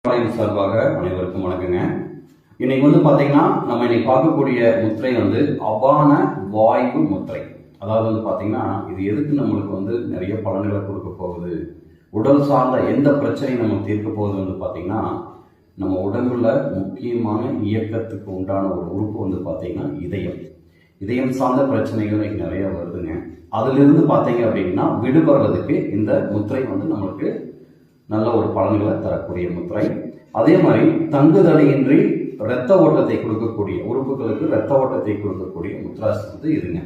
சார்பாக அனைவருக்கும் வணக்கங்க. இன்னைக்கு பாத்தீங்கன்னா நம்ம இன்னைக்கு பார்க்கக்கூடிய முத்திரை அபான வாயு முத்திரை. அதாவது பாத்தீங்கன்னா இது எதுக்கு நம்மளுக்கு நிறைய பலன்களை கொடுக்க போகுது, உடல் சார்ந்த எந்த பிரச்சனையும் நம்ம தீர்க்க போகுது பாத்தீங்கன்னா நம்ம உடம்புல முக்கியமான இயக்கத்துக்கு உண்டான ஒரு உறுப்பு பாத்தீங்கன்னா இதயம் சார்ந்த பிரச்சனைகள் நிறைய வருதுங்க. அதுல இருந்து பாத்தீங்க அப்படின்னா விடுபடுறதுக்கு இந்த முத்திரை நம்மளுக்கு நல்ல ஒரு பலன்களை தரக்கூடிய முத்திரை. அதே மாதிரி தங்குதடையின்றி இரத்த ஓட்டத்தை கொடுக்கக்கூடிய உறுப்புகளுக்கு இரத்த ஓட்டத்தை கொடுக்கக்கூடிய முத்ராஸ் இதுங்க.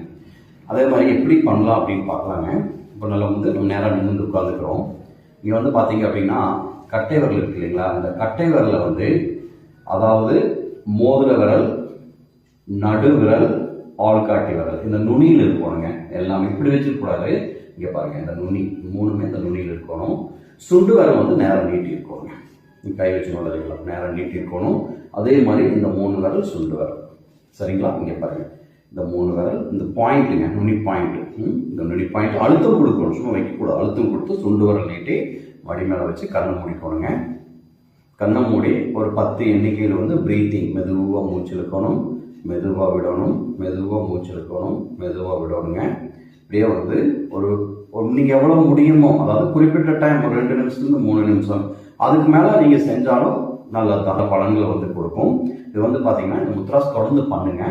அதே மாதிரி எப்படி பண்ணலாம் அப்படின்னு பார்க்கலாங்க. இப்போ நல்லா நம்ம நேரம் நின்று உட்காந்துக்கிறோம். இங்கே பார்த்தீங்க அப்படின்னா கட்டை விரல் இருக்கு இல்லைங்களா, அந்த கட்டை விரலை அதாவது மோதிர விரல், நடு விரல், ஆள்காட்டி விரல் இந்த நுனியில் இருக்கணுங்க. எல்லாம் இப்படி வச்சிருக்கூடாது. இங்கே பாருங்க, இந்த நுனி மூணுமே இந்த நுனியில் இருக்கணும். சுண்டு விரல் நேரம் நீட்டி இருக்கணும். கை வச்சு நோடுறீங்களா, நேரம் நீட்டி இருக்கணும். அதே மாதிரி இந்த 3 விரல் சுண்டு விரல். சரிங்களா? இங்கே பாருங்க, இந்த 3 விரல் இந்த பாயிண்ட்டுங்க, நுனி பாயிண்ட். இந்த நுனி பாயிண்ட் அழுத்தம் கொடுக்கணும், சும்மா வைக்கக்கூடாது. அழுத்தம் கொடுத்து சுண்டு விரல் நீட்டி வடி மேலே வச்சு கண்ணை மூடிக்கணுங்க. கண்ணை மூடி ஒரு 10 எண்ணிக்கையில் பிரீத்திங் மெதுவாக மூச்சு இழுக்கணும், மெதுவாக விடணும், மெதுவாக மூச்சு இழுக்கணும், மெதுவாக விடணுங்க. இப்படியே ஒரு நீங்கள் எவ்வளோ முடியுமோ, அதாவது குறிப்பிட்ட டைம் ஒரு 2 நிமிஷத்துலேருந்து 3 நிமிஷம், அதுக்கு மேலே நீங்கள் செஞ்சாலும் நல்ல பலன்களை கொடுக்கும். இது பார்த்தீங்கன்னா இந்த முத்ராஸ் தொடர்ந்து பண்ணுங்க.